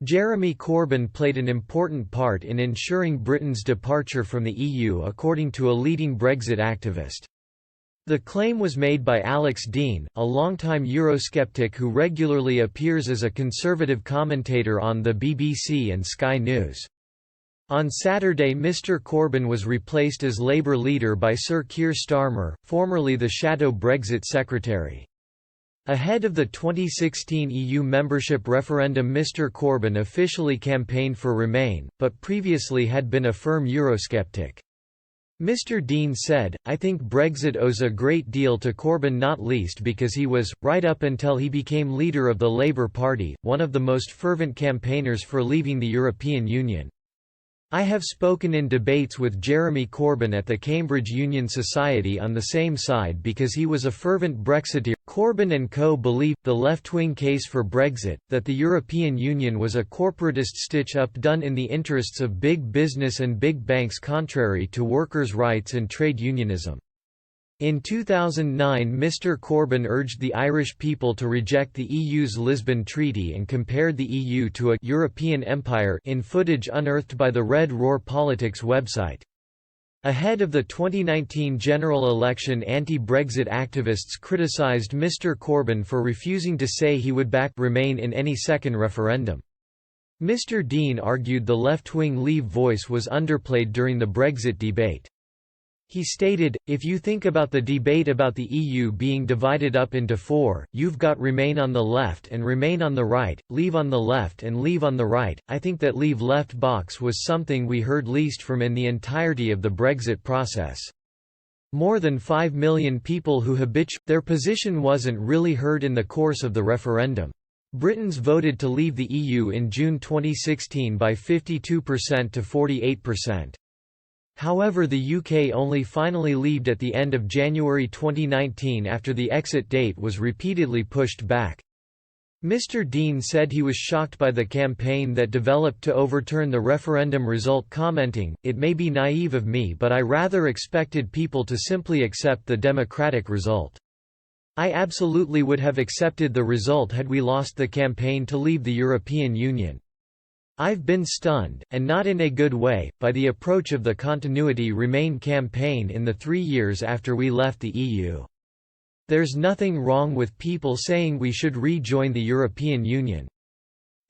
Jeremy Corbyn played an important part in ensuring Britain's departure from the EU, according to a leading Brexit activist. The claim was made by Alex Dean, a longtime Eurosceptic who regularly appears as a conservative commentator on the BBC and Sky News. On Saturday, Mr Corbyn was replaced as Labour leader by Sir Keir Starmer, formerly the shadow Brexit secretary. Ahead of the 2016 EU membership referendum, Mr Corbyn officially campaigned for Remain, but previously had been a firm Eurosceptic. Mr Dean said, "I think Brexit owes a great deal to Corbyn, not least because he was, right up until he became leader of the Labour Party, one of the most fervent campaigners for leaving the European Union. I have spoken in debates with Jeremy Corbyn at the Cambridge Union Society on the same side because he was a fervent Brexiteer." Corbyn and co. believe, the left-wing case for Brexit, that the European Union was a corporatist stitch-up done in the interests of big business and big banks, contrary to workers' rights and trade unionism. In 2009, Mr Corbyn urged the Irish people to reject the EU's Lisbon Treaty and compared the EU to a «European empire» in footage unearthed by the Red Roar Politics website. Ahead of the 2019 general election, anti-Brexit activists criticised Mr Corbyn for refusing to say he would back Remain in any second referendum. Mr Dean argued the left-wing Leave voice was underplayed during the Brexit debate. He stated, "If you think about the debate about the EU being divided up into four, you've got Remain on the left and Remain on the right, Leave on the left and Leave on the right. I think that Leave left box was something we heard least from in the entirety of the Brexit process. More than 5 million people who their position wasn't really heard in the course of the referendum. Britons voted to leave the EU in June 2016 by 52% to 48%. However, the UK only finally left at the end of January 2019 after the exit date was repeatedly pushed back." Mr Dean said he was shocked by the campaign that developed to overturn the referendum result, commenting, "It may be naive of me, but I rather expected people to simply accept the democratic result. I absolutely would have accepted the result had we lost the campaign to leave the European Union. I've been stunned, and not in a good way, by the approach of the Continuity Remain campaign in the 3 years after we left the EU. There's nothing wrong with people saying we should rejoin the European Union.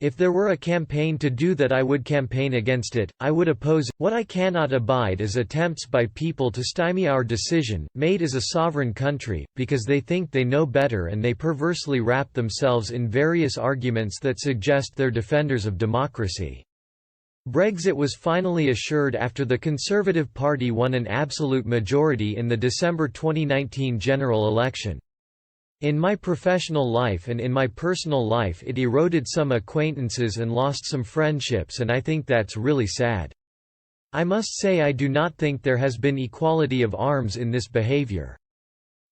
If there were a campaign to do that, I would campaign against it, I would oppose. What I cannot abide is attempts by people to stymie our decision, made as a sovereign country, because they think they know better, and they perversely wrap themselves in various arguments that suggest they're defenders of democracy." Brexit was finally assured after the Conservative Party won an absolute majority in the December 2019 general election. "In my professional life and in my personal life it eroded some acquaintances and lost some friendships, and I think that's really sad. I must say I do not think there has been equality of arms in this behaviour.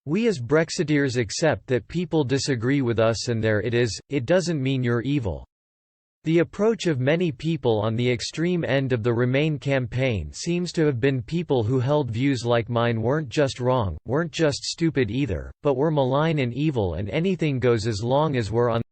We as Brexiteers accept that people disagree with us, and there it is, it doesn't mean you're evil." The approach of many people on the extreme end of the Remain campaign seems to have been people who held views like mine weren't just wrong, weren't just stupid either, but were malign and evil, and anything goes as long as we're on